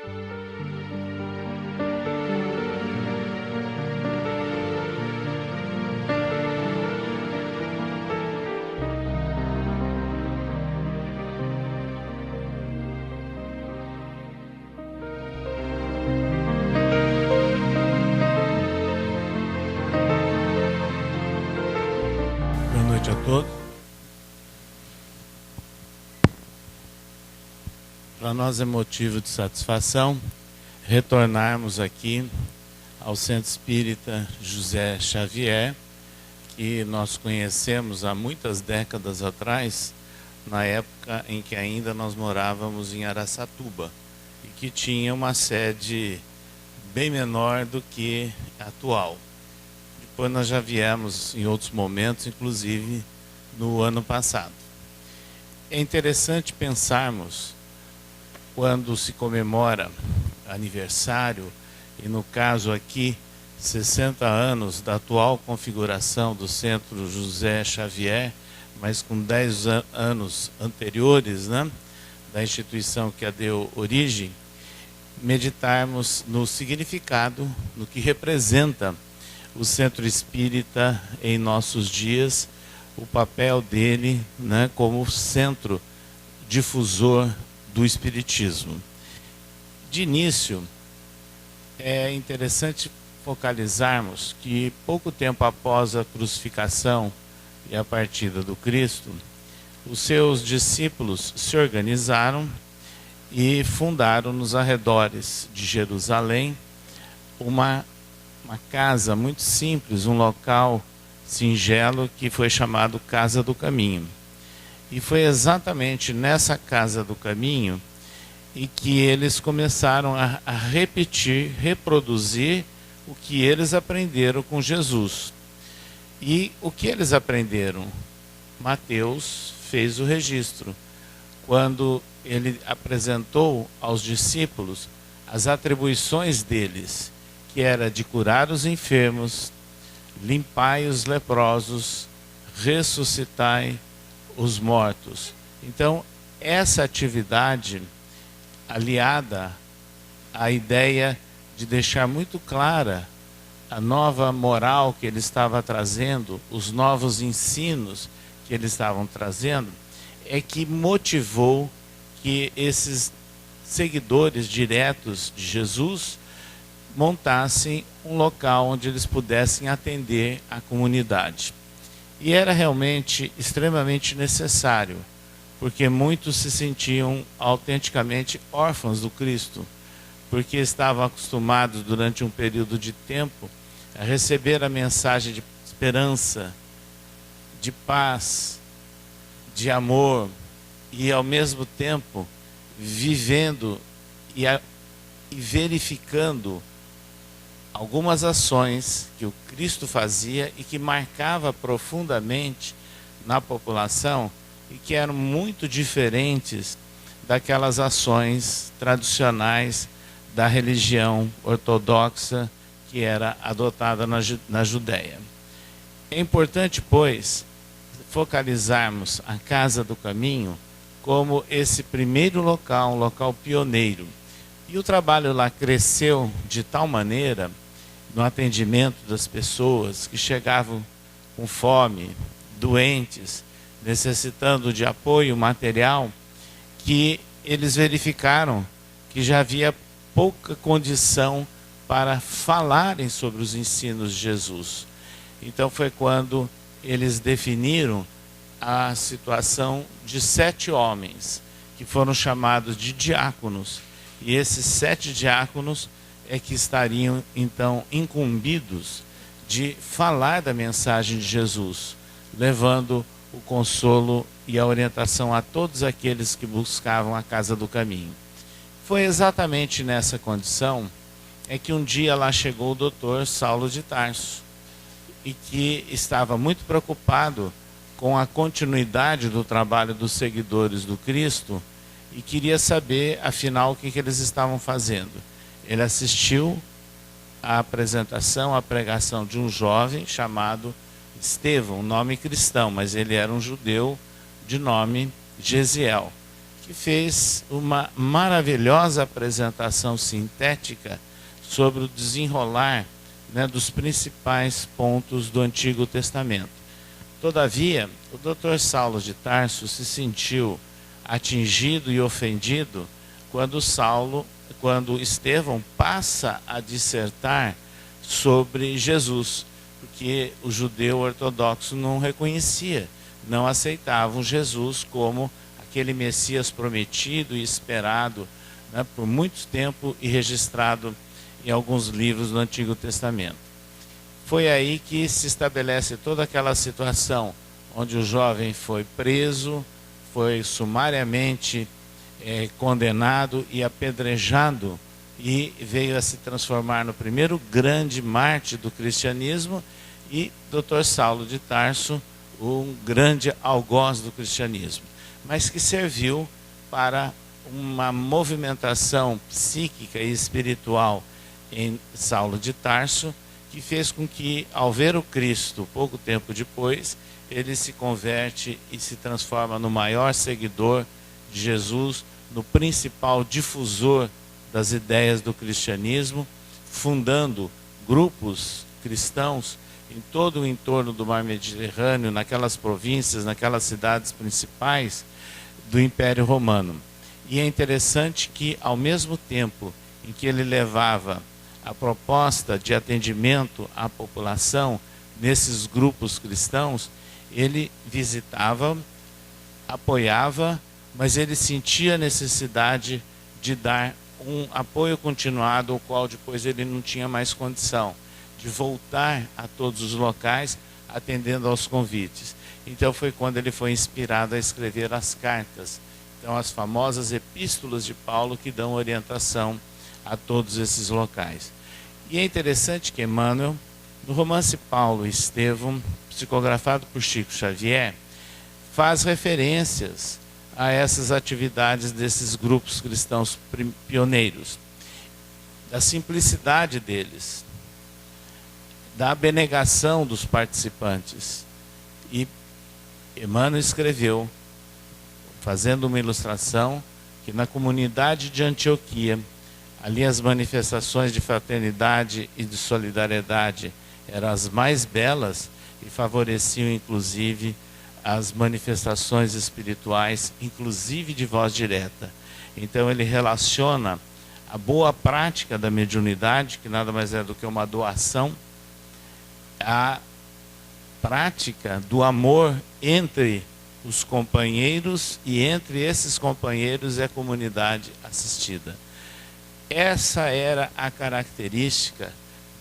Boa noite a todos. Para nós é motivo de satisfação retornarmos aqui ao Centro Espírita José Xavier, que nós conhecemos há muitas décadas atrás, na época em que ainda nós morávamos em Araçatuba, e que tinha uma sede bem menor do que a atual. Depois nós já viemos em outros momentos, inclusive no ano passado. É interessante pensarmos, quando se comemora aniversário, e no caso aqui, 60 anos da atual configuração do Centro José Xavier, mas com 10 anos anteriores, né, da instituição que a deu origem, meditarmos no significado, no que representa o Centro Espírita em nossos dias, o papel dele, né, como centro difusor do Espiritismo. De início, é interessante focalizarmos que pouco tempo após a crucificação e a partida do Cristo, os seus discípulos se organizaram e fundaram nos arredores de Jerusalém uma casa muito simples, um local singelo que foi chamado Casa do Caminho. E foi exatamente nessa Casa do Caminho e que eles começaram a repetir, reproduzir o que eles aprenderam com Jesus. E o que eles aprenderam? Mateus fez o registro, quando ele apresentou aos discípulos as atribuições deles, que era de curar os enfermos, limpai os leprosos, ressuscitai os mortos. Então, essa atividade, aliada à ideia de deixar muito clara a nova moral que ele estava trazendo, os novos ensinos que eles estavam trazendo, é que motivou que esses seguidores diretos de Jesus montassem um local onde eles pudessem atender a comunidade. E era realmente extremamente necessário, porque muitos se sentiam autenticamente órfãos do Cristo, porque estavam acostumados durante um período de tempo a receber a mensagem de esperança, de paz, de amor, e ao mesmo tempo vivendo e verificando algumas ações que o Cristo fazia e que marcava profundamente na população e que eram muito diferentes daquelas ações tradicionais da religião ortodoxa que era adotada na Judéia. É importante, pois, focalizarmos a Casa do Caminho como esse primeiro local, um local pioneiro. E o trabalho lá cresceu de tal maneira, no atendimento das pessoas que chegavam com fome, doentes, necessitando de apoio material, que eles verificaram que já havia pouca condição para falarem sobre os ensinos de Jesus. Então foi quando eles definiram a situação de 7 homens, que foram chamados de diáconos. E esses 7 diáconos é que estariam então incumbidos de falar da mensagem de Jesus, levando o consolo e a orientação a todos aqueles que buscavam a Casa do Caminho. Foi exatamente nessa condição é que um dia lá chegou o doutor Saulo de Tarso, e que estava muito preocupado com a continuidade do trabalho dos seguidores do Cristo e queria saber, afinal, o que eles estavam fazendo. Ele assistiu à apresentação, à pregação de um jovem chamado Estevão, um nome cristão, mas ele era um judeu de nome Gesiel, que fez uma maravilhosa apresentação sintética sobre o desenrolar, né, dos principais pontos do Antigo Testamento. Todavia, o Dr. Saulo de Tarso se sentiu atingido e ofendido quando Estevão passa a dissertar sobre Jesus, porque o judeu ortodoxo não reconhecia, não aceitavam Jesus como aquele Messias prometido e esperado, né, por muito tempo e registrado em alguns livros do Antigo Testamento. Foi aí que se estabelece toda aquela situação onde o jovem foi preso, foi sumariamente condenado e apedrejado, e veio a se transformar no primeiro grande mártir do cristianismo, e Dr. Saulo de Tarso, um grande algoz do cristianismo, mas que serviu para uma movimentação psíquica e espiritual em Saulo de Tarso, que fez com que, ao ver o Cristo, pouco tempo depois, ele se converte e se transforma no maior seguidor de Jesus, no principal difusor das ideias do cristianismo, fundando grupos cristãos em todo o entorno do Mar Mediterrâneo, naquelas províncias, naquelas cidades principais do Império Romano. E é interessante que, ao mesmo tempo em que ele levava a proposta de atendimento à população nesses grupos cristãos, ele visitava, apoiava, mas ele sentia a necessidade de dar um apoio continuado, ao qual depois ele não tinha mais condição de voltar a todos os locais atendendo aos convites. Então foi quando ele foi inspirado a escrever as cartas, então as famosas epístolas de Paulo, que dão orientação a todos esses locais. E é interessante que Emmanuel, no romance Paulo e Estevão, psicografado por Chico Xavier, faz referências a essas atividades desses grupos cristãos pioneiros, da simplicidade deles, da abnegação dos participantes. E Emmanuel escreveu, fazendo uma ilustração, que na comunidade de Antioquia, ali as manifestações de fraternidade e de solidariedade eram as mais belas e favoreciam inclusive as manifestações espirituais, inclusive de voz direta. Então ele relaciona a boa prática da mediunidade, que nada mais é do que uma doação, à prática do amor entre os companheiros e entre esses companheiros e a comunidade assistida. Essa era a característica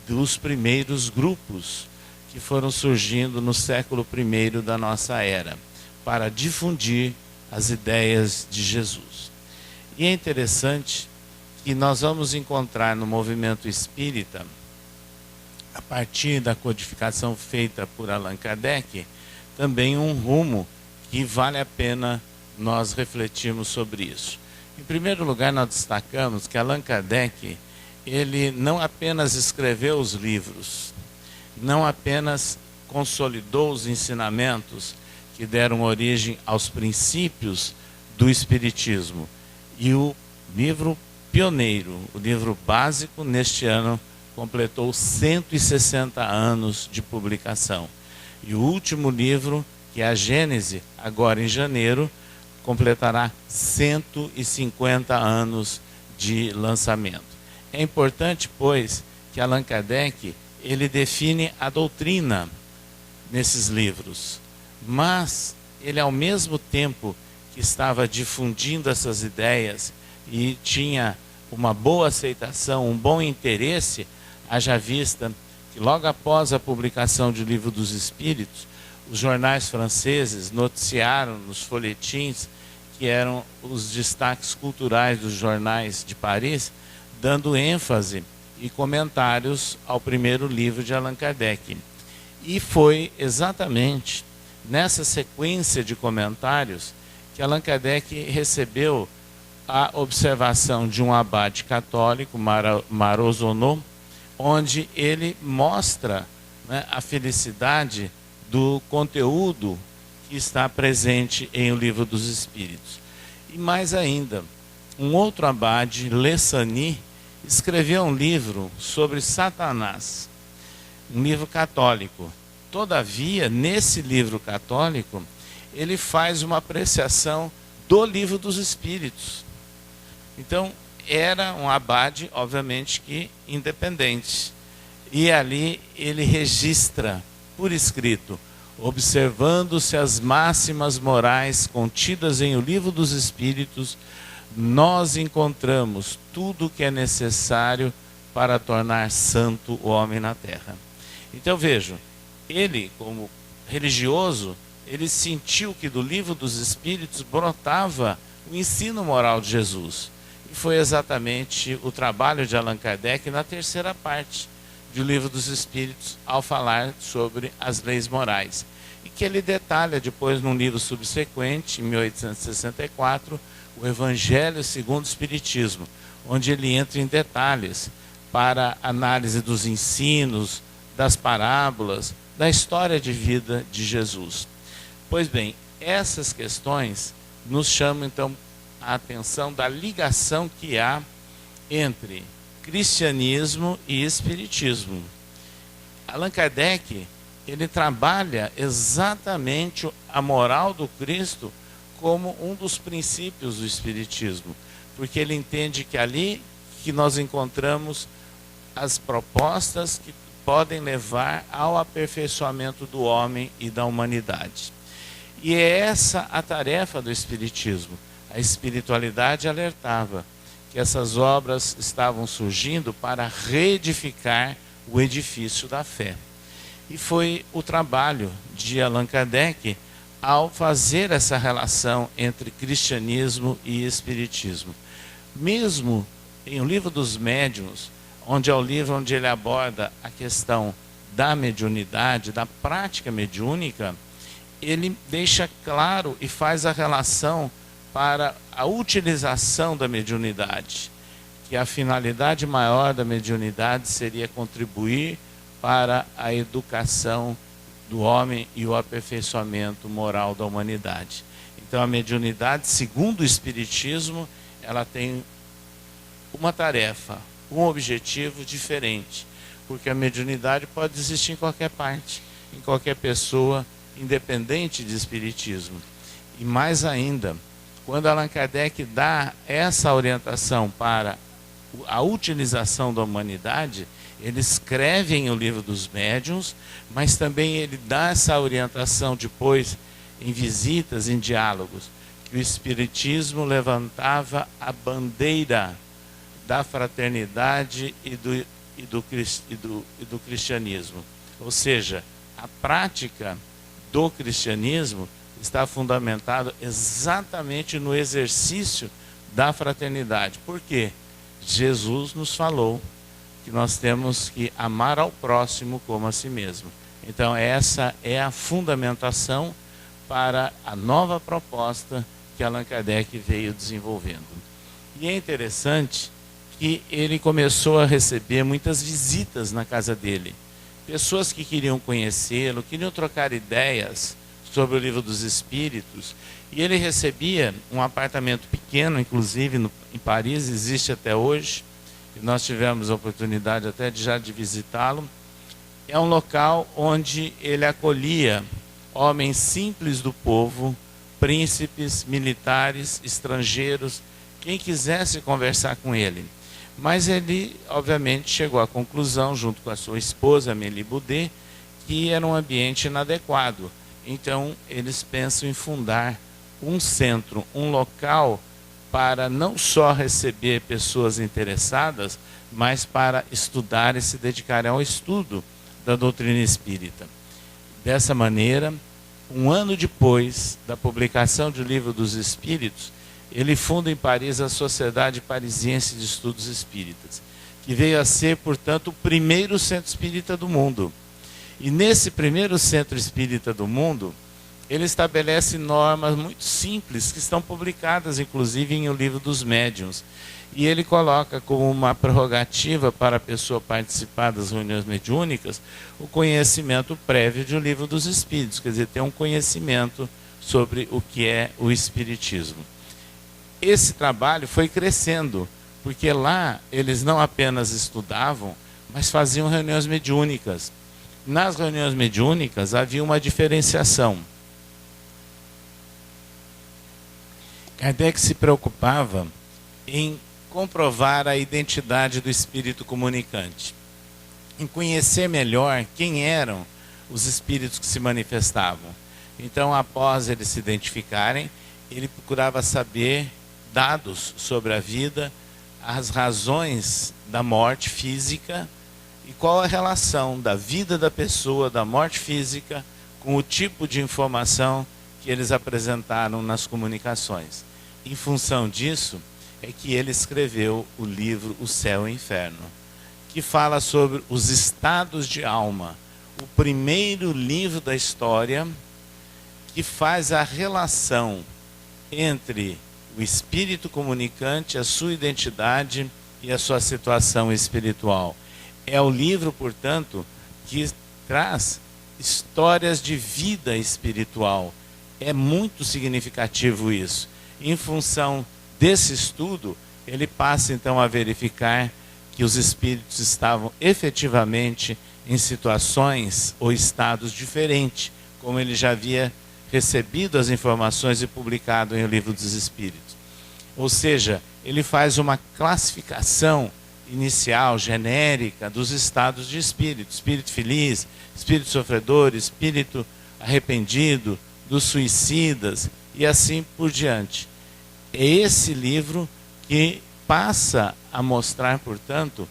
dos primeiros grupos que foram surgindo no século I da nossa era, para difundir as ideias de Jesus. E é interessante que nós vamos encontrar no movimento espírita, a partir da codificação feita por Allan Kardec, também um rumo que vale a pena nós refletirmos sobre isso. Em primeiro lugar, nós destacamos que Allan Kardec, ele não apenas escreveu os livros, não apenas consolidou os ensinamentos que deram origem aos princípios do Espiritismo. E o livro pioneiro, o livro básico, neste ano completou 160 anos de publicação. E o último livro, que é a Gênese, agora em janeiro, completará 150 anos de lançamento. É importante, pois, que Allan Kardec, ele define a doutrina nesses livros, mas ele, ao mesmo tempo que estava difundindo essas ideias e tinha uma boa aceitação, um bom interesse, haja vista que logo após a publicação do Livro dos Espíritos, os jornais franceses noticiaram nos folhetins, que eram os destaques culturais dos jornais de Paris, dando ênfase e comentários ao primeiro livro de Allan Kardec. E foi exatamente nessa sequência de comentários que Allan Kardec recebeu a observação de um abade católico, Marozonot, onde ele mostra, né, a felicidade do conteúdo que está presente em O Livro dos Espíritos. E mais ainda, um outro abade, Lessani, escreveu um livro sobre Satanás, um livro católico. Todavia, nesse livro católico, ele faz uma apreciação do livro dos Espíritos. Então, era um abade, obviamente, que independente. E ali ele registra, por escrito, observando-se as máximas morais contidas em o livro dos Espíritos, nós encontramos tudo o que é necessário para tornar santo o homem na terra. Então vejam, ele, como religioso, ele sentiu que do livro dos Espíritos brotava o ensino moral de Jesus. E foi exatamente o trabalho de Allan Kardec na terceira parte do livro dos Espíritos, ao falar sobre as leis morais. E que ele detalha depois num livro subsequente, em 1864, o Evangelho segundo o Espiritismo, onde ele entra em detalhes para análise dos ensinos, das parábolas, da história de vida de Jesus. Pois bem, essas questões nos chamam então a atenção da ligação que há entre cristianismo e espiritismo. Allan Kardec, ele trabalha exatamente a moral do Cristo como um dos princípios do espiritismo, porque ele entende que ali que nós encontramos as propostas que podem levar ao aperfeiçoamento do homem e da humanidade. E é essa a tarefa do espiritismo. A espiritualidade alertava que essas obras estavam surgindo para reedificar o edifício da fé. E foi o trabalho de Allan Kardec ao fazer essa relação entre cristianismo e espiritismo. Mesmo em O Livro dos Médiuns, onde é o livro onde ele aborda a questão da mediunidade, da prática mediúnica, ele deixa claro e faz a relação para a utilização da mediunidade, que a finalidade maior da mediunidade seria contribuir para a educação do homem e o aperfeiçoamento moral da humanidade. Então a mediunidade, segundo o Espiritismo, ela tem uma tarefa, um objetivo diferente, porque a mediunidade pode existir em qualquer parte, em qualquer pessoa, independente de espiritismo. E mais ainda, quando Allan Kardec dá essa orientação para a utilização da humanidade, ele escreve em O Livro dos Médiuns, mas também ele dá essa orientação depois em visitas, em diálogos, que o espiritismo levantava a bandeira da fraternidade e do cristianismo. Ou seja, a prática do cristianismo está fundamentado exatamente no exercício da fraternidade. Por quê? Jesus nos falou que nós temos que amar ao próximo como a si mesmo. Então essa é a fundamentação para a nova proposta que Allan Kardec veio desenvolvendo. E é interessante que ele começou a receber muitas visitas na casa dele. Pessoas que queriam conhecê-lo, queriam trocar ideias sobre o Livro dos Espíritos, e ele recebia um apartamento pequeno, inclusive em Paris, existe até hoje, e nós tivemos a oportunidade até de visitá-lo. É um local onde ele acolhia homens simples do povo, príncipes, militares, estrangeiros, quem quisesse conversar com ele. Mas ele, obviamente, chegou à conclusão, junto com a sua esposa, Amélie Boudet, que era um ambiente inadequado. Então, eles pensam em fundar um centro, um local para não só receber pessoas interessadas, mas para estudar e se dedicarem ao estudo da doutrina espírita. Dessa maneira, um ano depois da publicação do Livro dos Espíritos, ele funda em Paris a Sociedade Parisiense de Estudos Espíritas, que veio a ser, portanto, o primeiro centro espírita do mundo. E nesse primeiro centro espírita do mundo, ele estabelece normas muito simples, que estão publicadas, inclusive, em O Livro dos Médiuns. E ele coloca como uma prerrogativa para a pessoa participar das reuniões mediúnicas o conhecimento prévio de O Livro dos Espíritos, quer dizer, ter um conhecimento sobre o que é o espiritismo. esse trabalho foi crescendo, porque lá eles não apenas estudavam, mas faziam reuniões mediúnicas. Nas reuniões mediúnicas havia uma diferenciação. Kardec se preocupava em comprovar a identidade do espírito comunicante, em conhecer melhor quem eram os espíritos que se manifestavam. Então, após eles se identificarem, ele procurava saber dados sobre a vida, as razões da morte física e qual a relação da vida da pessoa, da morte física, com o tipo de informação que eles apresentaram nas comunicações. Em função disso, é que ele escreveu o livro O Céu e o Inferno, que fala sobre os estados de alma, o primeiro livro da história que faz a relação entre o espírito comunicante, a sua identidade e a sua situação espiritual. É o livro, portanto, que traz histórias de vida espiritual. É muito significativo isso. Em função desse estudo, ele passa então a verificar que os espíritos estavam efetivamente em situações ou estados diferentes, como ele já havia recebido as informações e publicado em O Livro dos Espíritos. Ou seja, ele faz uma classificação inicial, genérica, dos estados de espírito: espírito feliz, espírito sofredor, espírito arrependido, dos suicidas e assim por diante. É esse livro que passa a mostrar, portanto,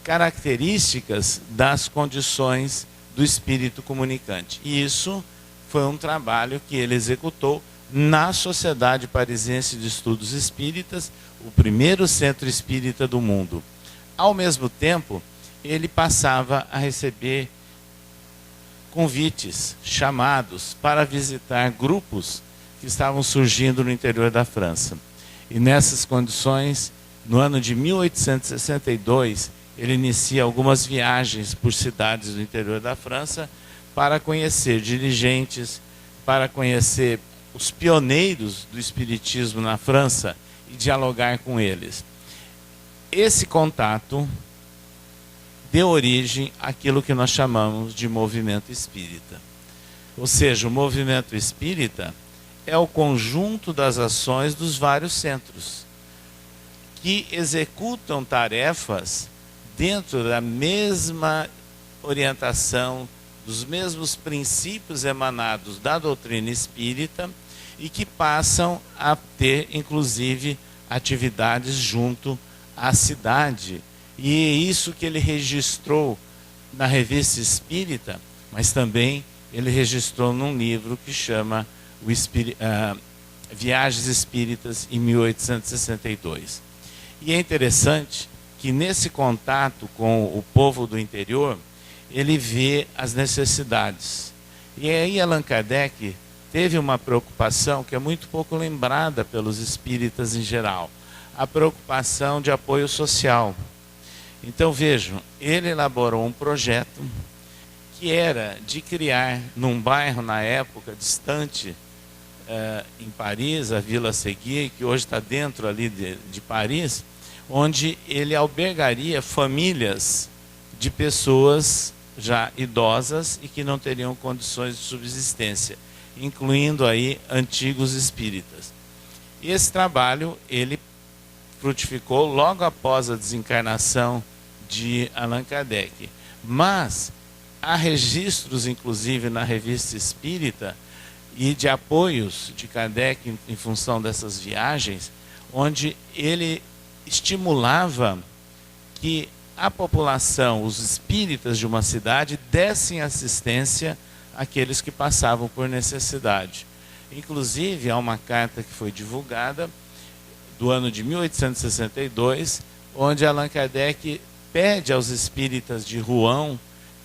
características das condições do espírito comunicante. E isso foi um trabalho que ele executou na Sociedade Parisiense de Estudos Espíritas, o primeiro centro espírita do mundo. Ao mesmo tempo, ele passava a receber convites, chamados para visitar grupos que estavam surgindo no interior da França. E nessas condições, no ano de 1862, ele inicia algumas viagens por cidades do interior da França para conhecer dirigentes, para conhecer os pioneiros do espiritismo na França e dialogar com eles. Esse contato deu origem àquilo que nós chamamos de movimento espírita. Ou seja, o movimento espírita é o conjunto das ações dos vários centros, que executam tarefas dentro da mesma orientação, dos mesmos princípios emanados da doutrina espírita e que passam a ter, inclusive, atividades junto à cidade. E é isso que ele registrou na Revista Espírita, mas também ele registrou num livro que chama Viagens Espíritas, em 1862. E é interessante que nesse contato com o povo do interior, ele vê as necessidades. E aí Allan Kardec teve uma preocupação que é muito pouco lembrada pelos espíritas em geral, a preocupação de apoio social. Então vejam, ele elaborou um projeto que era de criar num bairro na época distante, em Paris, a Vila Seguier, que hoje está dentro ali de Paris, onde ele albergaria famílias de pessoas já idosas e que não teriam condições de subsistência, incluindo aí antigos espíritas. E esse trabalho ele frutificou logo após a desencarnação de Allan Kardec. Mas há registros, inclusive, na Revista Espírita e de apoios de Kardec em função dessas viagens, onde ele estimulava que a população, os espíritas de uma cidade, dessem assistência àqueles que passavam por necessidade. Inclusive, há uma carta que foi divulgada do ano de 1862, onde Allan Kardec pede aos espíritas de Rouen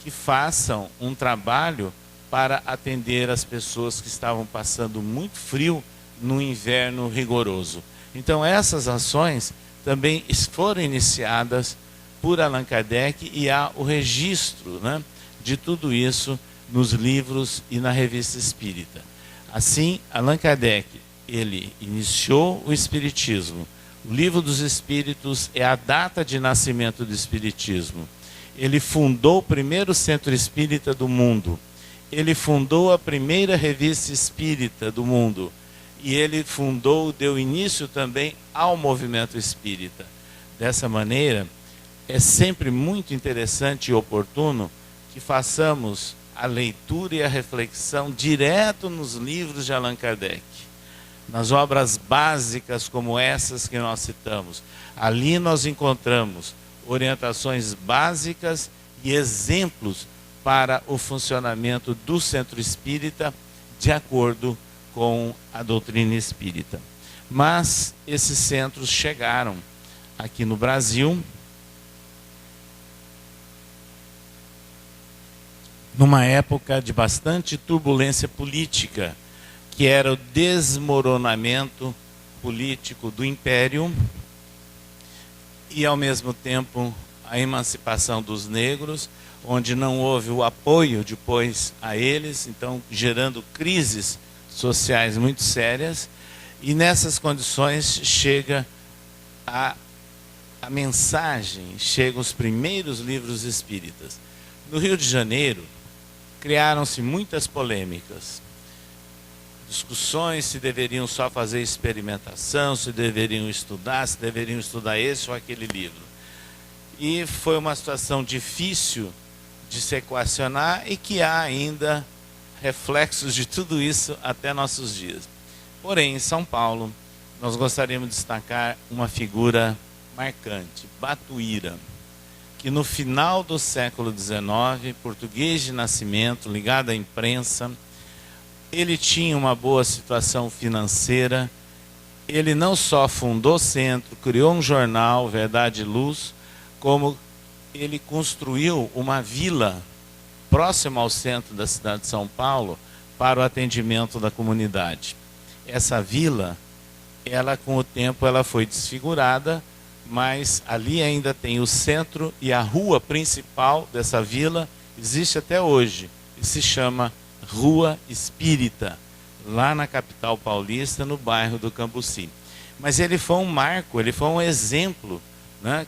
que façam um trabalho para atender as pessoas que estavam passando muito frio no inverno rigoroso. Então essas ações também foram iniciadas por Allan Kardec e há o registro, né, de tudo isso nos livros e na Revista Espírita. Assim, Allan Kardec ele iniciou o Espiritismo. O Livro dos Espíritos é a data de nascimento do Espiritismo. Ele fundou o primeiro centro espírita do mundo. Ele fundou a primeira revista espírita do mundo. E ele deu início também ao movimento espírita. Dessa maneira, é sempre muito interessante e oportuno que façamos a leitura e a reflexão direto nos livros de Allan Kardec. Nas obras básicas como essas que nós citamos. Ali nós encontramos orientações básicas e exemplos para o funcionamento do centro espírita de acordo com a doutrina espírita. Mas esses centros chegaram aqui no Brasil numa época de bastante turbulência política, que era o desmoronamento político do Império e, ao mesmo tempo, a emancipação dos negros, onde não houve o apoio depois a eles, então gerando crises sociais muito sérias. E nessas condições chega a mensagem, chegam os primeiros livros espíritas. No Rio de Janeiro, criaram-se muitas polêmicas. Discussões se deveriam só fazer experimentação, se deveriam estudar esse ou aquele livro. E foi uma situação difícil de se equacionar e que há ainda reflexos de tudo isso até nossos dias. Porém, em São Paulo, nós gostaríamos de destacar uma figura marcante, Batuíra, que no final do século XIX, português de nascimento, ligado à imprensa, ele tinha uma boa situação financeira, ele não só fundou o centro, criou um jornal, Verdade e Luz, como ele construiu uma vila próxima ao centro da cidade de São Paulo para o atendimento da comunidade. Essa vila, com o tempo, ela foi desfigurada, mas ali ainda tem o centro e a rua principal dessa vila existe até hoje e se chama Rua Espírita, lá na capital paulista, no bairro do Cambuci. Mas ele foi um marco, ele foi um exemplo, né,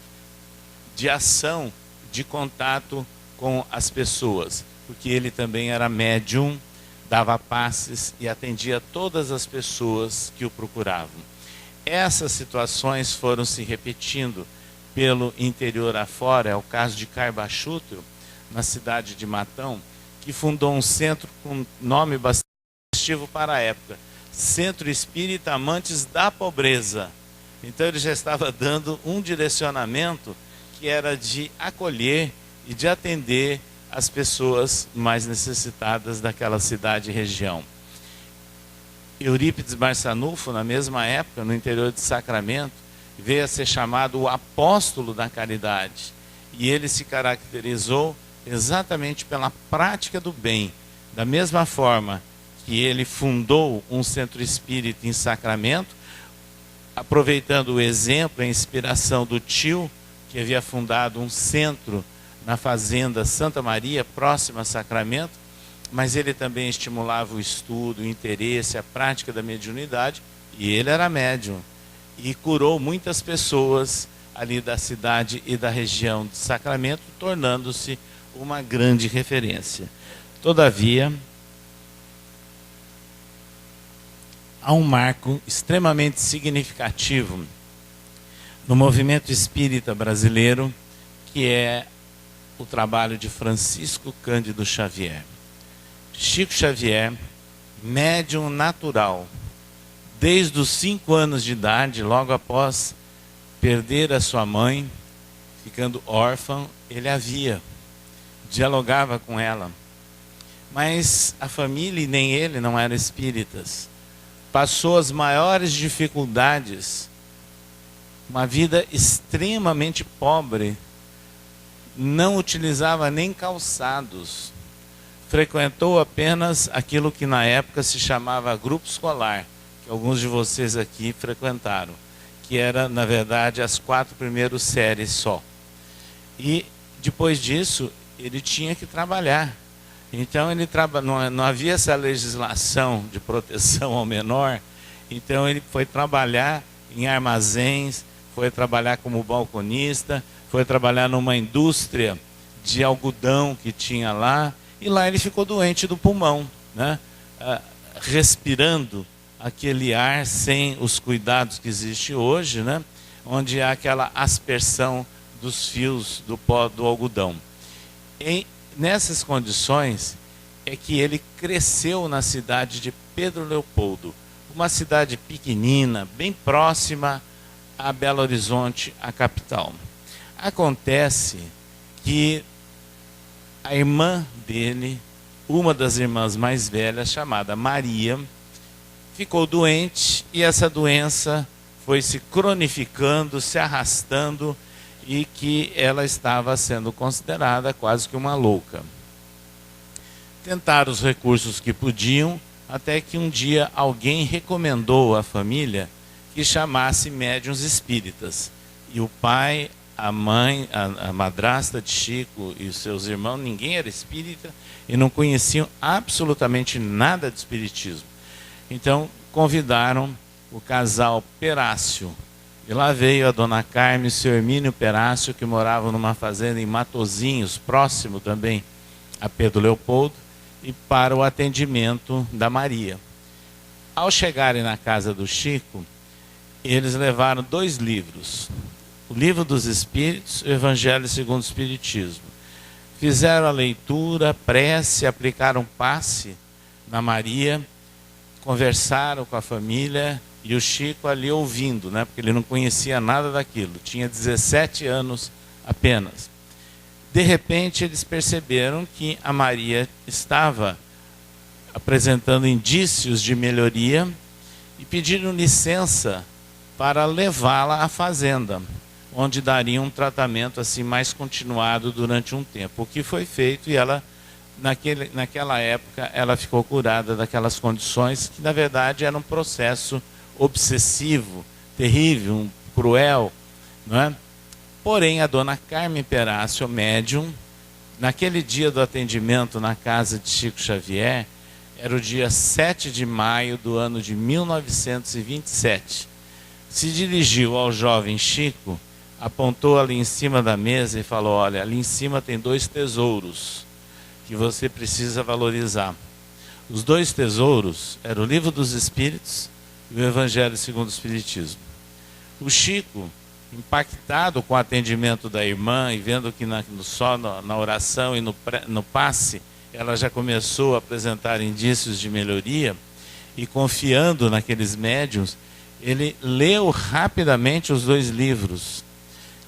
de ação, de contato com as pessoas, porque ele também era médium, dava passes e atendia todas as pessoas que o procuravam. Essas situações foram se repetindo pelo interior afora. É o caso de Carbachuto, na cidade de Matão, que fundou um centro com nome bastante sugestivo para a época, Centro Espírita Amantes da Pobreza. Então ele já estava dando um direcionamento que era de acolher e de atender as pessoas mais necessitadas daquela cidade e região. Eurípides Barçanufo, na mesma época, no interior de Sacramento, veio a ser chamado o apóstolo da caridade. E ele se caracterizou exatamente pela prática do bem. Da mesma forma que ele fundou um centro espírita em Sacramento, aproveitando o exemplo, a inspiração do tio, que havia fundado um centro na fazenda Santa Maria, próxima a Sacramento, mas ele também estimulava o estudo, o interesse, a prática da mediunidade, e ele era médium, e curou muitas pessoas ali da cidade e da região de Sacramento, tornando-se uma grande referência. Todavia, há um marco extremamente significativo no movimento espírita brasileiro, que é o trabalho de Francisco Cândido Xavier. Chico Xavier, médium natural, desde os 5 anos de idade, logo após perder a sua mãe, ficando órfão, ele a via, dialogava com ela. Mas a família e nem ele não eram espíritas. Passou as maiores dificuldades, uma vida extremamente pobre, não utilizava nem calçados, frequentou apenas aquilo que na época se chamava grupo escolar, que alguns de vocês aqui frequentaram, que era, na verdade, as 4 primeiras séries só. E depois disso, ele tinha que trabalhar. Então, não havia essa legislação de proteção ao menor, Então ele foi trabalhar em armazéns, foi trabalhar como balconista, foi trabalhar numa indústria de algodão que tinha lá, e lá ele ficou doente do pulmão, né? Respirando aquele ar sem os cuidados que existe hoje, né? Onde há aquela aspersão dos fios do pó do algodão. E nessas condições é que ele cresceu na cidade de Pedro Leopoldo, uma cidade pequenina, bem próxima a Belo Horizonte, a capital. Acontece que a irmã dele, uma das irmãs mais velhas, chamada Maria, ficou doente, e essa doença foi se cronificando, se arrastando, e que ela estava sendo considerada quase que uma louca. Tentaram os recursos que podiam, até que um dia alguém recomendou à família que chamasse médiuns espíritas. E o pai, a mãe, a madrasta de Chico e os seus irmãos, ninguém era espírita e não conheciam absolutamente nada de espiritismo. Então convidaram o casal Perácio. E lá veio a dona Carme e o seu Hermínio Perácio, que moravam numa fazenda em Matozinhos, próximo também a Pedro Leopoldo, e para o atendimento da Maria. Ao chegarem na casa do Chico, eles levaram 2 livros, o Livro dos Espíritos e o Evangelho segundo o Espiritismo. Fizeram a leitura, prece, aplicaram passe na Maria, conversaram com a família, e o Chico ali ouvindo, né, porque ele não conhecia nada daquilo, tinha 17 anos apenas. De repente eles perceberam que a Maria estava apresentando indícios de melhoria e pediram licença para levá-la à fazenda, onde daria um tratamento assim mais continuado durante um tempo. O que foi feito, e ela, naquela época, ela ficou curada daquelas condições que na verdade era um processo obsessivo, terrível, cruel, não é? Porém, a dona Carme Perácio, médium, naquele dia do atendimento na casa de Chico Xavier, era o dia 7 de maio do ano de 1927. Se dirigiu ao jovem Chico, apontou ali em cima da mesa e falou: olha, ali em cima tem 2 tesouros que você precisa valorizar. Os 2 tesouros eram o Livro dos Espíritos e o Evangelho segundo o Espiritismo. O Chico, impactado com o atendimento da irmã e vendo que só na oração e no passe ela já começou a apresentar indícios de melhoria, e confiando naqueles médiuns, ele leu rapidamente os 2 livros,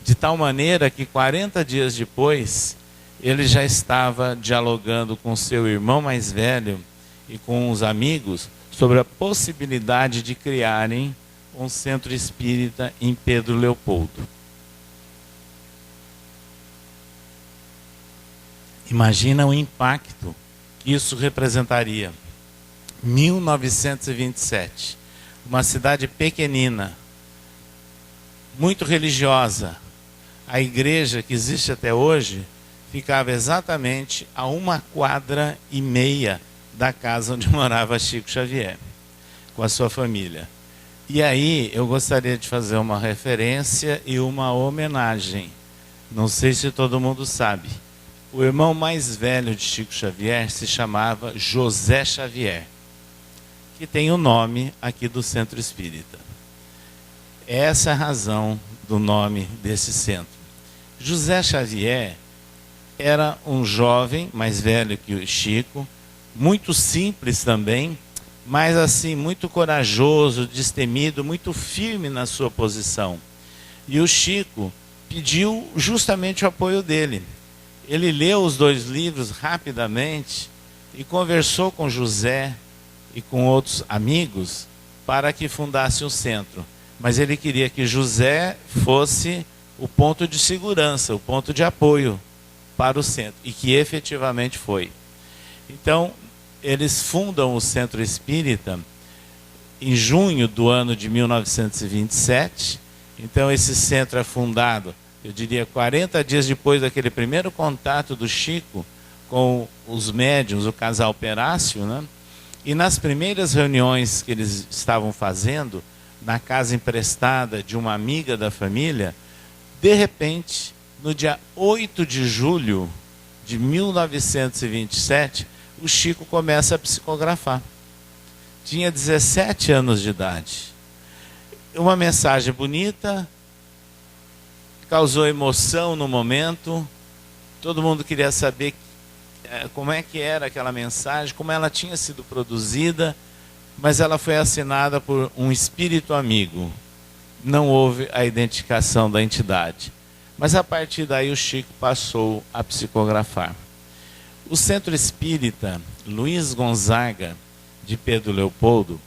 de tal maneira que 40 dias depois ele já estava dialogando com seu irmão mais velho e com os amigos sobre a possibilidade de criarem um centro espírita em Pedro Leopoldo. Imagina o impacto que isso representaria. 1927, uma cidade pequenina, muito religiosa. A igreja que existe até hoje ficava exatamente a 1,5 quadras da casa onde morava Chico Xavier, com a sua família. E aí eu gostaria de fazer uma referência e uma homenagem. Não sei se todo mundo sabe. O irmão mais velho de Chico Xavier se chamava José Xavier, que tem o nome aqui do Centro Espírita. Essa é a razão do nome desse centro. José Xavier era um jovem mais velho que o Chico, muito simples também, mas assim, muito corajoso, destemido, muito firme na sua posição. E o Chico pediu justamente o apoio dele. Ele leu os 2 livros rapidamente e conversou com José e com outros amigos para que fundasse um centro. Mas ele queria que José fosse o ponto de segurança, o ponto de apoio para o centro, e que efetivamente foi. Então, eles fundam o Centro Espírita em junho do ano de 1927. Então esse centro é fundado, eu diria, 40 dias depois daquele primeiro contato do Chico com os médiuns, o casal Perácio, né? E nas primeiras reuniões que eles estavam fazendo, na casa emprestada de uma amiga da família, de repente, no dia 8 de julho de 1927, o Chico começa a psicografar. Tinha 17 anos de idade. Uma mensagem bonita, causou emoção no momento, todo mundo queria saber como é que era aquela mensagem, como ela tinha sido produzida, mas ela foi assinada por um espírito amigo. Não houve a identificação da entidade. Mas a partir daí o Chico passou a psicografar. O Centro Espírita Luiz Gonzaga, de Pedro Leopoldo,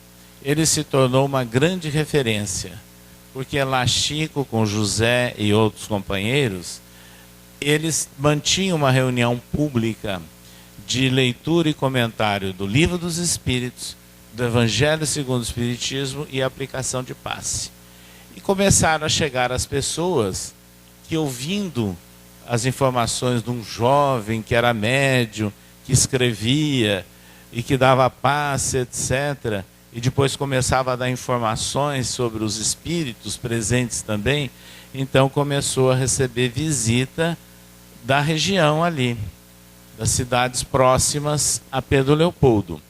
ele se tornou uma grande referência, porque lá Chico, com José e outros companheiros, eles mantinham uma reunião pública de leitura e comentário do Livro dos Espíritos, do Evangelho segundo o Espiritismo e aplicação de passe. E começaram a chegar as pessoas que, ouvindo as informações de um jovem que era médium, que escrevia e que dava passe, etc., e depois começava a dar informações sobre os espíritos presentes também, então começou a receber visita da região ali, das cidades próximas a Pedro Leopoldo.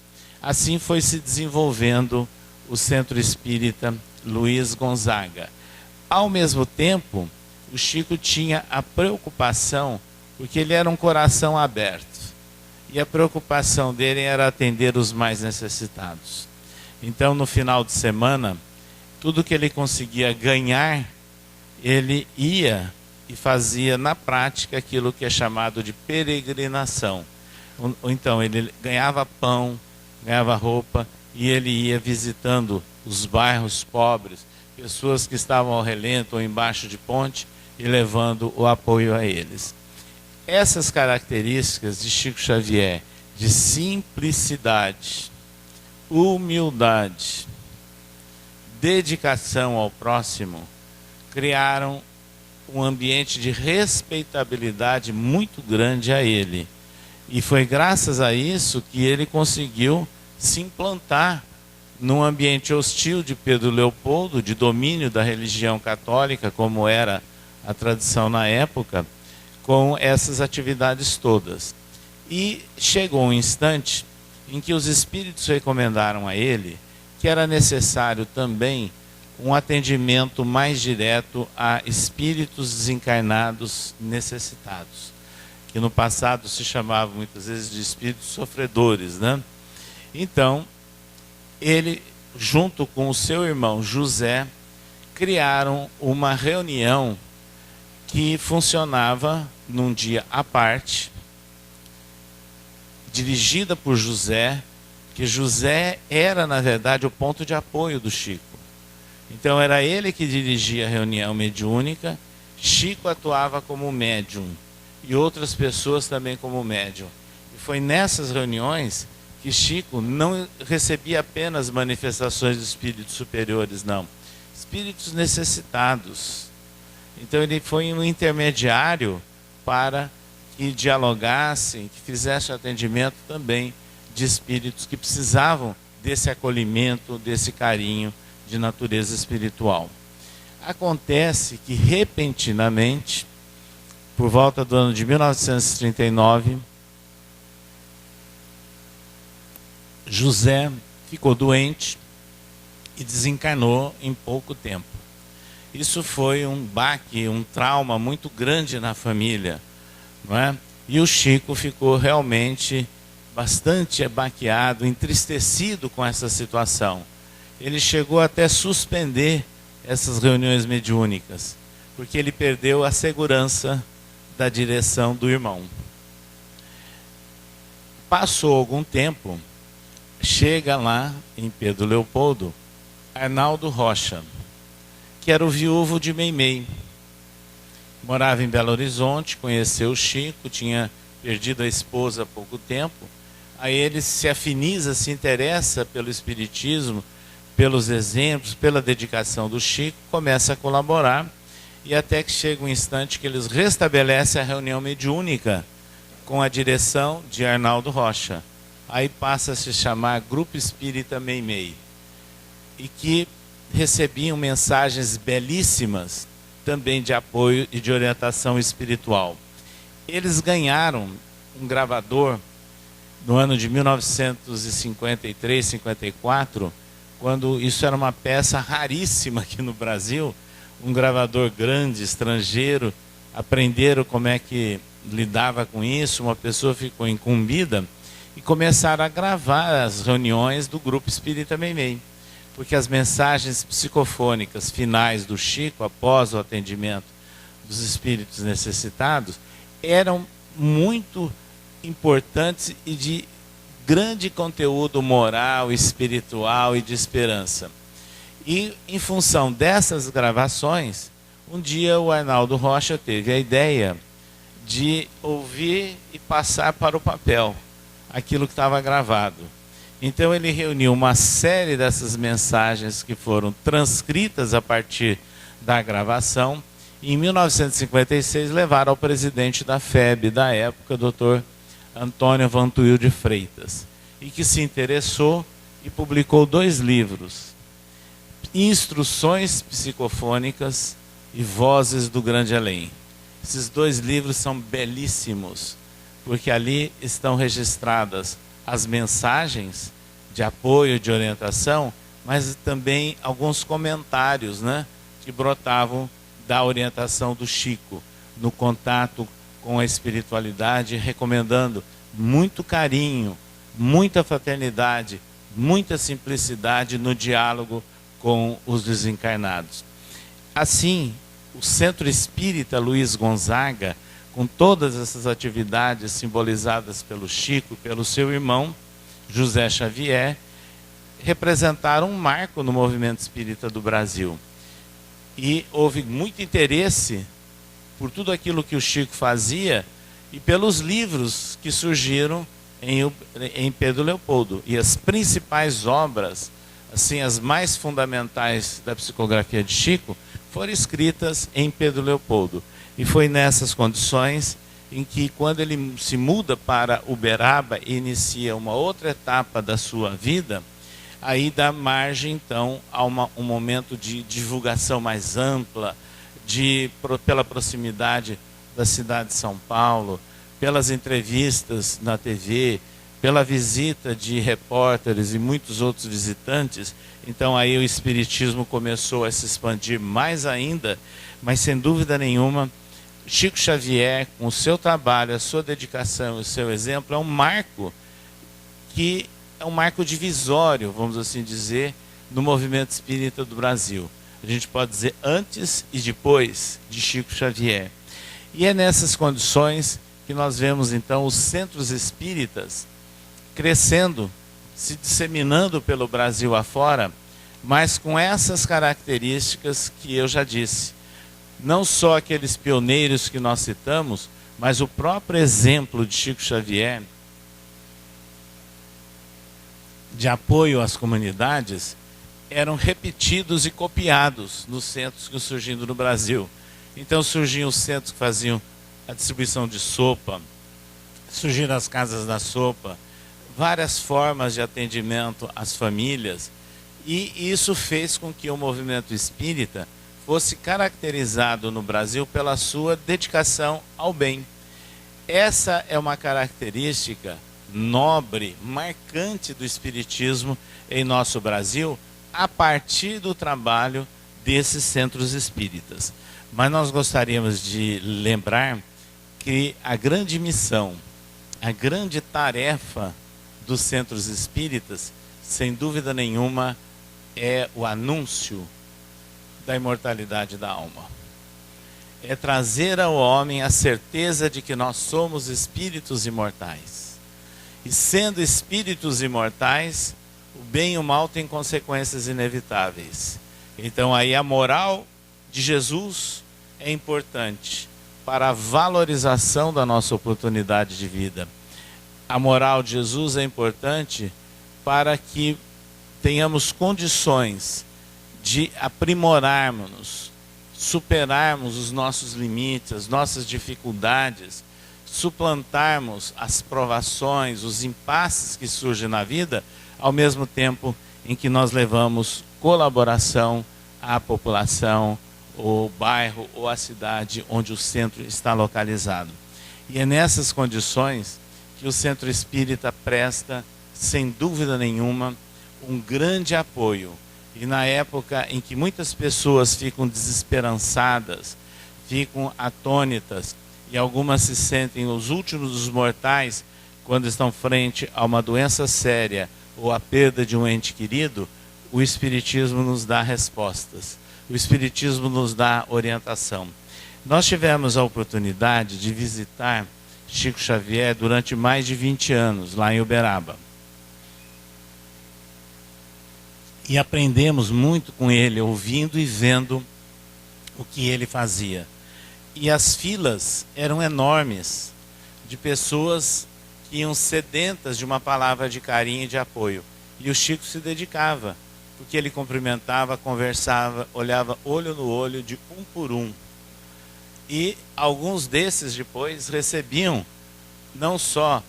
Assim foi se desenvolvendo o Centro Espírita Luiz Gonzaga. Ao mesmo tempo, o Chico tinha a preocupação, porque ele era um coração aberto, e a preocupação dele era atender os mais necessitados. Então, no final de semana, tudo que ele conseguia ganhar, ele ia e fazia na prática aquilo que é chamado de peregrinação. Ou então, ele ganhava pão, ganhava roupa, e ele ia visitando os bairros pobres, pessoas que estavam ao relento ou embaixo de ponte, e levando o apoio a eles. Essas características de Chico Xavier, de simplicidade, humildade, dedicação ao próximo, criaram um ambiente de respeitabilidade muito grande a ele. E foi graças a isso que ele conseguiu se implantar num ambiente hostil de Pedro Leopoldo, de domínio da religião católica, como era a tradição na época, com essas atividades todas. E chegou um instante em que os espíritos recomendaram a ele que era necessário também um atendimento mais direto a espíritos desencarnados necessitados, que no passado se chamavam muitas vezes de espíritos sofredores, né? Então, ele, junto com o seu irmão José, criaram uma reunião que funcionava num dia à parte, dirigida por José, que José era, na verdade, o ponto de apoio do Chico. Então, era ele que dirigia a reunião mediúnica, Chico atuava como médium, e outras pessoas também como médium. E foi nessas reuniões que Chico não recebia apenas manifestações de espíritos superiores, não. Espíritos necessitados. Então, ele foi um intermediário para que dialogassem, que fizesse atendimento também de espíritos que precisavam desse acolhimento, desse carinho de natureza espiritual. Acontece que, repentinamente, por volta do ano de 1939, José ficou doente e desencarnou em pouco tempo. Isso foi um baque, um trauma muito grande na família, não é? E o Chico ficou realmente bastante abaqueado, entristecido com essa situação. Ele chegou até a suspender essas reuniões mediúnicas, porque ele perdeu a segurança da direção do irmão. Passou algum tempo, chega lá em Pedro Leopoldo, Arnaldo Rocha, que era o viúvo de Meimei. Morava em Belo Horizonte, conheceu o Chico, tinha perdido a esposa há pouco tempo. Aí ele se afiniza, se interessa pelo espiritismo, pelos exemplos, pela dedicação do Chico, começa a colaborar, e até que chega um instante que eles restabelecem a reunião mediúnica com a direção de Arnaldo Rocha. aí passa a se chamar Grupo Espírita Meimei, e que recebiam mensagens belíssimas também de apoio e de orientação espiritual. Eles ganharam um gravador no ano de 1953, 54, quando isso era uma peça raríssima aqui no Brasil, um gravador grande, estrangeiro. Aprenderam como é que lidava com isso, uma pessoa ficou incumbida e começaram a gravar as reuniões do Grupo Espírita Meimei, porque as mensagens psicofônicas finais do Chico, após o atendimento dos espíritos necessitados, eram muito importantes e de grande conteúdo moral, espiritual e de esperança. E, em função dessas gravações, um dia o Arnaldo Rocha teve a ideia de ouvir e passar para o papel aquilo que estava gravado. Então ele reuniu uma série dessas mensagens que foram transcritas a partir da gravação e em 1956 levaram ao presidente da FEB da época, Dr. Antônio Vantuil de Freitas, e que se interessou e publicou 2 livros, Instruções Psicofônicas e Vozes do Grande Além. Esses 2 livros são belíssimos, porque ali estão registradas as mensagens de apoio, de orientação, mas também alguns comentários, né, que brotavam da orientação do Chico, no contato com a espiritualidade, recomendando muito carinho, muita fraternidade, muita simplicidade no diálogo com os desencarnados. Assim, o Centro Espírita Luiz Gonzaga, com todas essas atividades simbolizadas pelo Chico, pelo seu irmão, José Xavier, representaram um marco no movimento espírita do Brasil. E houve muito interesse por tudo aquilo que o Chico fazia e pelos livros que surgiram em Pedro Leopoldo. E as principais obras, assim, as mais fundamentais da psicografia de Chico, foram escritas em Pedro Leopoldo. E foi nessas condições em que, quando ele se muda para Uberaba e inicia uma outra etapa da sua vida, aí dá margem, então, a um momento de divulgação mais ampla, pela proximidade da cidade de São Paulo, pelas entrevistas na TV, pela visita de repórteres e muitos outros visitantes. Então aí o espiritismo começou a se expandir mais ainda, mas sem dúvida nenhuma, Chico Xavier, com o seu trabalho, a sua dedicação, o seu exemplo, é um marco divisório, vamos assim dizer, no movimento espírita do Brasil. A gente pode dizer antes e depois de Chico Xavier. E é nessas condições que nós vemos então os centros espíritas crescendo, se disseminando pelo Brasil afora, mas com essas características que eu já disse. Não só aqueles pioneiros que nós citamos, mas o próprio exemplo de Chico Xavier, de apoio às comunidades, eram repetidos e copiados nos centros que surgindo no Brasil. Então surgiam os centros que faziam a distribuição de sopa, surgiram as casas da sopa, várias formas de atendimento às famílias, e isso fez com que o movimento espírita fosse caracterizado no Brasil pela sua dedicação ao bem. Essa é uma característica nobre, marcante do espiritismo em nosso Brasil, a partir do trabalho desses centros espíritas. Mas nós gostaríamos de lembrar que a grande missão, a grande tarefa dos centros espíritas, sem dúvida nenhuma, é o anúncio da imortalidade da alma. É trazer ao homem a certeza de que nós somos espíritos imortais. E sendo espíritos imortais, o bem e o mal têm consequências inevitáveis. Então aí a moral de Jesus é importante para a valorização da nossa oportunidade de vida. A moral de Jesus é importante para que tenhamos condições de aprimorarmos-nos, superarmos os nossos limites, as nossas dificuldades, suplantarmos as provações, os impasses que surgem na vida, ao mesmo tempo em que nós levamos colaboração à população, o bairro ou a cidade onde o centro está localizado. E é nessas condições que o Centro Espírita presta, sem dúvida nenhuma, um grande apoio. E na época em que muitas pessoas ficam desesperançadas, ficam atônitas, e algumas se sentem os últimos dos mortais quando estão frente a uma doença séria ou a perda de um ente querido, o Espiritismo nos dá respostas. O Espiritismo nos dá orientação. Nós tivemos a oportunidade de visitar Chico Xavier durante mais de 20 anos, lá em Uberaba. E aprendemos muito com ele, ouvindo e vendo o que ele fazia. E as filas eram enormes, de pessoas que iam sedentas de uma palavra de carinho e de apoio. E o Chico se dedicava, porque ele cumprimentava, conversava, olhava olho no olho, de um por um. E alguns desses depois recebiam não só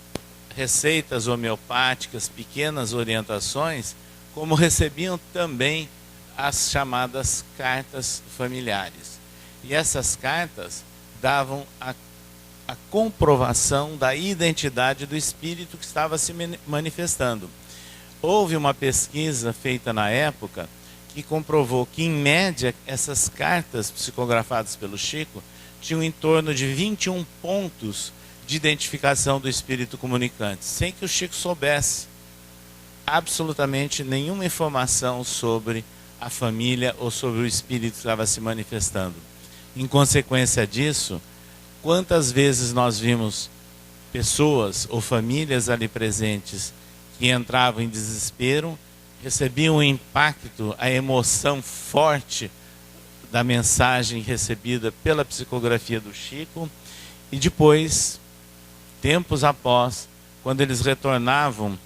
receitas homeopáticas, pequenas orientações, como recebiam também as chamadas cartas familiares. E essas cartas davam a comprovação da identidade do espírito que estava se manifestando. Houve uma pesquisa feita na época que comprovou que, em média, essas cartas psicografadas pelo Chico tinham em torno de 21 pontos de identificação do espírito comunicante, sem que o Chico soubesse absolutamente nenhuma informação sobre a família ou sobre o espírito que estava se manifestando. Em consequência disso, quantas vezes nós vimos pessoas ou famílias ali presentes que entravam em desespero, recebiam o impacto, a emoção forte da mensagem recebida pela psicografia do Chico, e depois, tempos após, quando eles retornavam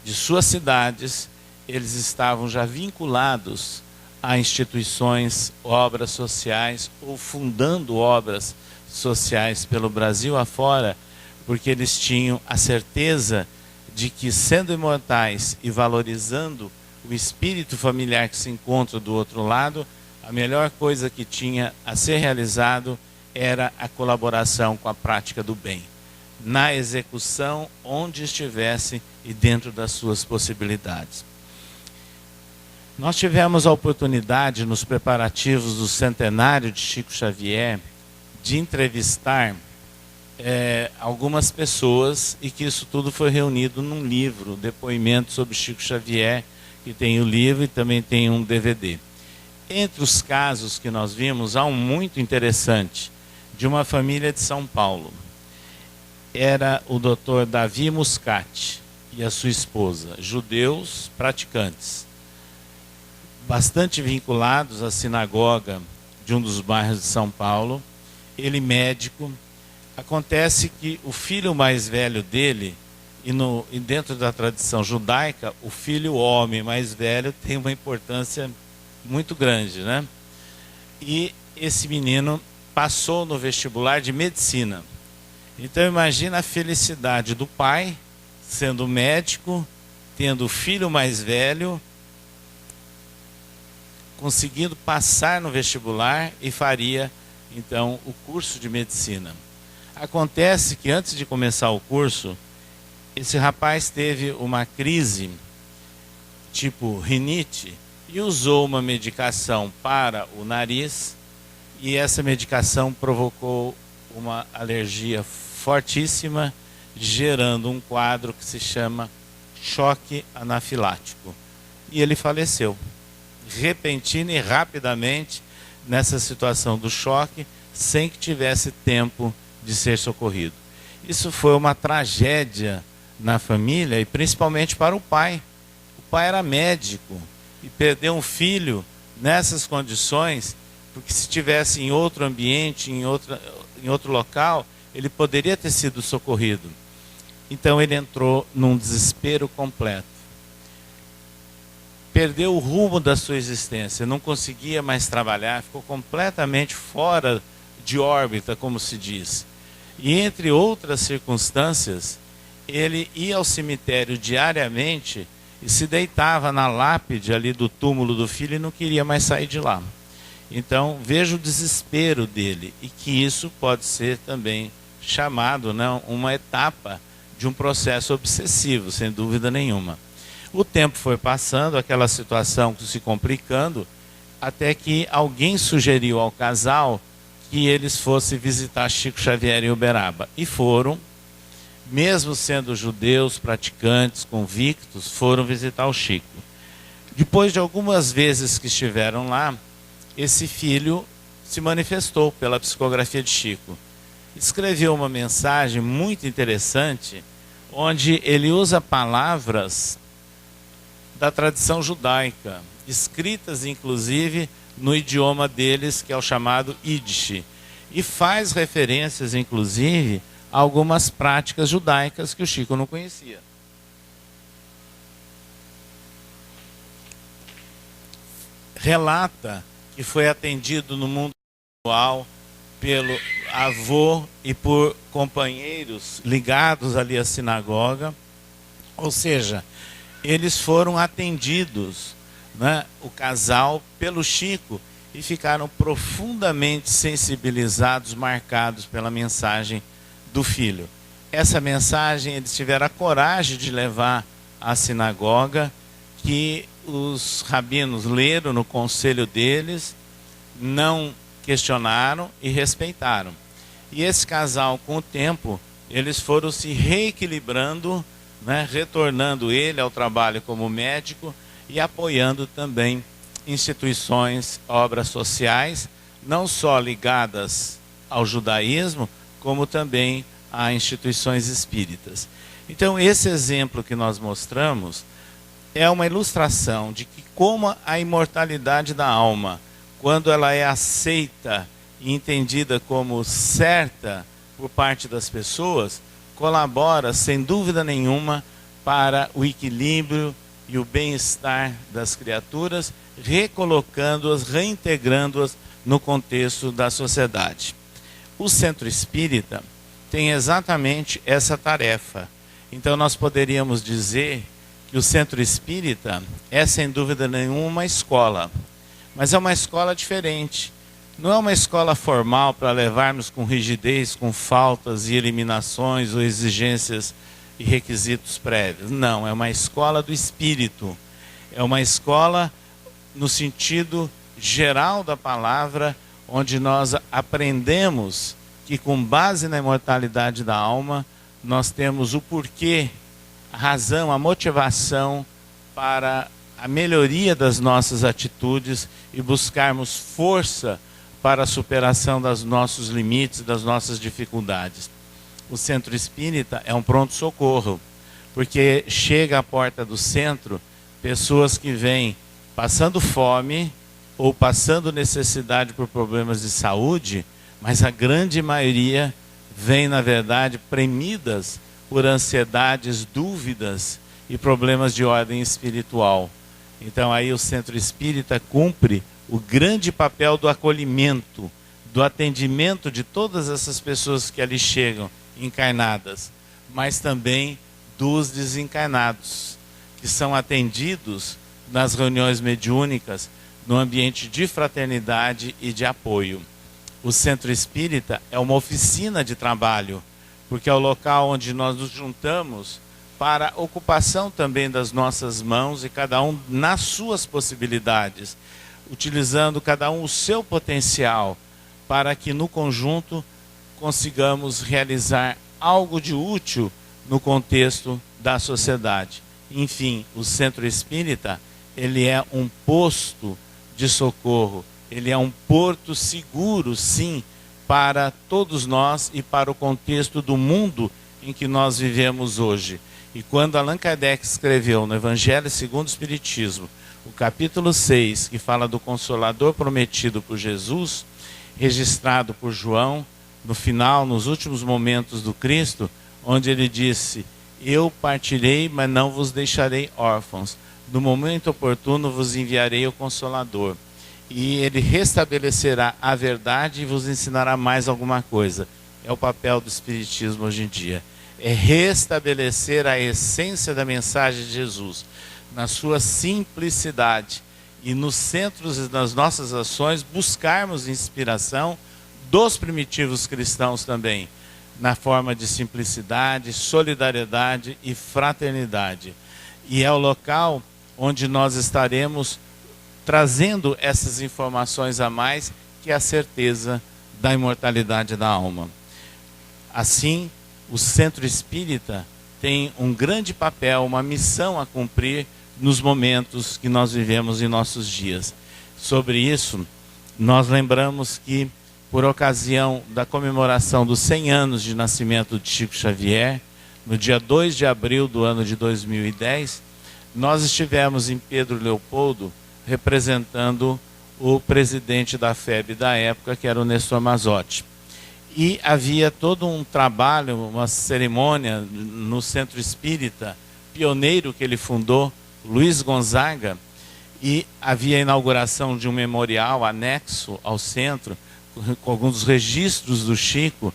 de suas cidades, eles estavam já vinculados a instituições, obras sociais, ou fundando obras sociais pelo Brasil afora, porque eles tinham a certeza de que, sendo imortais e valorizando o espírito familiar que se encontra do outro lado, a melhor coisa que tinha a ser realizado era a colaboração com a prática do bem, na execução onde estivesse e dentro das suas possibilidades. Nós tivemos a oportunidade, nos preparativos do centenário de Chico Xavier, de entrevistar algumas pessoas, e que isso tudo foi reunido num livro, Depoimento sobre Chico Xavier, que tem o livro e também tem um DVD. Entre os casos que nós vimos, há um muito interessante, de uma família de São Paulo. Era o Dr. Davi Muscati e a sua esposa, judeus praticantes, bastante vinculados à sinagoga de um dos bairros de São Paulo. Ele médico. Acontece que o filho mais velho dele, e dentro da tradição judaica, o filho homem mais velho tem uma importância muito grande, né? E esse menino passou no vestibular de medicina. Então imagina a felicidade do pai, sendo médico, tendo o filho mais velho, conseguindo passar no vestibular, e faria então o curso de medicina. Acontece que, antes de começar o curso, esse rapaz teve uma crise tipo rinite e usou uma medicação para o nariz, e essa medicação provocou uma alergia fortíssima, gerando um quadro que se chama choque anafilático. E ele faleceu, repentina e rapidamente, nessa situação do choque, sem que tivesse tempo de ser socorrido. Isso foi uma tragédia na família, e principalmente para o pai. O pai era médico e perdeu um filho nessas condições, porque se estivesse em outro ambiente, em outro local, ele poderia ter sido socorrido. Então ele entrou num desespero completo. Perdeu o rumo da sua existência, não conseguia mais trabalhar, ficou completamente fora de órbita, como se diz. E entre outras circunstâncias, ele ia ao cemitério diariamente e se deitava na lápide ali do túmulo do filho e não queria mais sair de lá. Então, veja o desespero dele, e que isso pode ser também chamado, né, uma etapa de um processo obsessivo, sem dúvida nenhuma. O tempo foi passando, aquela situação se complicando, até que alguém sugeriu ao casal que eles fossem visitar Chico Xavier em Uberaba. E foram, mesmo sendo judeus, praticantes, convictos, foram visitar o Chico. Depois de algumas vezes que estiveram lá, esse filho se manifestou pela psicografia de Chico. Escreveu uma mensagem muito interessante, onde ele usa palavras da tradição judaica, escritas inclusive no idioma deles, que é o chamado Yiddish, e faz referências inclusive a algumas práticas judaicas que o Chico não conhecia. Relata que foi atendido no mundo espiritual pelo avô e por companheiros ligados ali à sinagoga, ou seja, eles foram atendidos, né, o casal, pelo Chico, e ficaram profundamente sensibilizados, marcados pela mensagem do filho. Essa mensagem eles tiveram a coragem de levar à sinagoga, que os rabinos leram no conselho deles, não questionaram e respeitaram. E esse casal, com o tempo, eles foram se reequilibrando, né, retornando ele ao trabalho como médico e apoiando também instituições, obras sociais, não só ligadas ao judaísmo, como também a instituições espíritas. Então, esse exemplo que nós mostramos é uma ilustração de que como a imortalidade da alma, quando ela é aceita e entendida como certa por parte das pessoas, colabora, sem dúvida nenhuma, para o equilíbrio e o bem-estar das criaturas, recolocando-as, reintegrando-as no contexto da sociedade. O Centro Espírita tem exatamente essa tarefa. Então nós poderíamos dizer que o Centro Espírita é, sem dúvida nenhuma, uma escola. Mas é uma escola diferente. Não é uma escola formal para levarmos com rigidez, com faltas e eliminações ou exigências e requisitos prévios. Não, é uma escola do espírito. É uma escola no sentido geral da palavra, onde nós aprendemos que, com base na imortalidade da alma, nós temos o porquê, a razão, a motivação para a melhoria das nossas atitudes e buscarmos força para a superação dos nossos limites, das nossas dificuldades. O Centro Espírita é um pronto-socorro, porque chega à porta do centro pessoas que vêm passando fome ou passando necessidade por problemas de saúde, mas a grande maioria vem, na verdade, premidas por ansiedades, dúvidas e problemas de ordem espiritual. Então aí o Centro Espírita cumpre o grande papel do acolhimento, do atendimento de todas essas pessoas que ali chegam encarnadas, mas também dos desencarnados, que são atendidos nas reuniões mediúnicas, no ambiente de fraternidade e de apoio. O Centro Espírita é uma oficina de trabalho, porque é o local onde nós nos juntamos para a ocupação também das nossas mãos e cada um nas suas possibilidades, utilizando cada um o seu potencial, para que no conjunto consigamos realizar algo de útil no contexto da sociedade. Enfim, o Centro Espírita, ele é um posto de socorro, ele é um porto seguro, sim, para todos nós e para o contexto do mundo em que nós vivemos hoje. E quando Allan Kardec escreveu no Evangelho segundo o Espiritismo, o capítulo 6, que fala do Consolador prometido por Jesus, registrado por João, no final, nos últimos momentos do Cristo, onde ele disse: eu partirei, mas não vos deixarei órfãos. No momento oportuno vos enviarei o Consolador. E ele restabelecerá a verdade e vos ensinará mais alguma coisa. é o papel do Espiritismo hoje em dia. É restabelecer a essência da mensagem de Jesus, na sua simplicidade, e nos centros das nossas ações buscarmos inspiração dos primitivos cristãos também, na forma de simplicidade, solidariedade e fraternidade. E é o local onde nós estaremos trazendo essas informações a mais, que é a certeza da imortalidade da alma. Assim, o Centro Espírita tem um grande papel, uma missão a cumprir nos momentos que nós vivemos em nossos dias. Sobre isso, nós lembramos que, por ocasião da comemoração dos 100 anos de nascimento de Chico Xavier, no dia 2 de abril do ano de 2010, nós estivemos em Pedro Leopoldo representando o presidente da FEB da época, que era o Nestor Mazotti. E havia todo um trabalho, uma cerimônia no Centro Espírita, pioneiro que ele fundou, Luiz Gonzaga, e havia a inauguração de um memorial anexo ao centro, com alguns dos registros do Chico.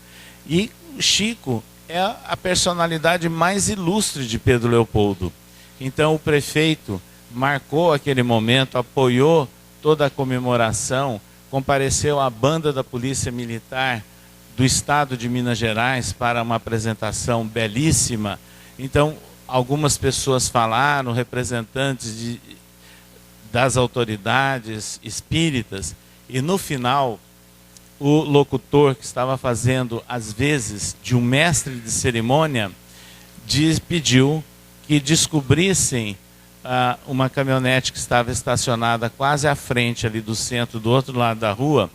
E o Chico é a personalidade mais ilustre de Pedro Leopoldo. Então o prefeito marcou aquele momento, apoiou toda a comemoração, compareceu a banda da Polícia Militar do Estado de Minas Gerais para uma apresentação belíssima. Então, algumas pessoas falaram, representantes das autoridades espíritas, e no final, o locutor que estava fazendo as vezes de um mestre de cerimônia pediu que descobrissem uma caminhonete que estava estacionada quase à frente ali do centro, do outro lado da rua,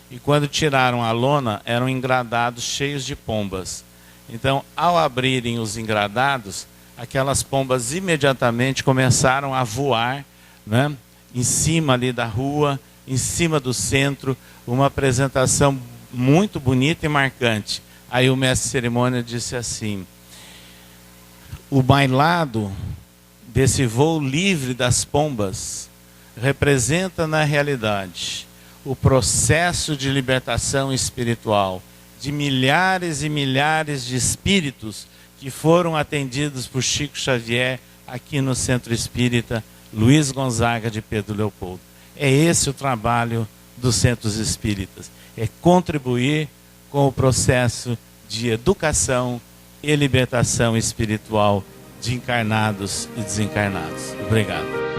e quando tiraram a lona, eram engradados cheios de pombas. Então, ao abrirem os engradados, aquelas pombas imediatamente começaram a voar, né, em cima ali da rua, em cima do centro, uma apresentação muito bonita e marcante. Aí o mestre de cerimônia disse assim: o bailado desse voo livre das pombas representa na realidade o processo de libertação espiritual de milhares e milhares de espíritos que foram atendidos por Chico Xavier aqui no Centro Espírita Luiz Gonzaga de Pedro Leopoldo. É esse o trabalho dos centros espíritas, é contribuir com o processo de educação e libertação espiritual de encarnados e desencarnados. Obrigado.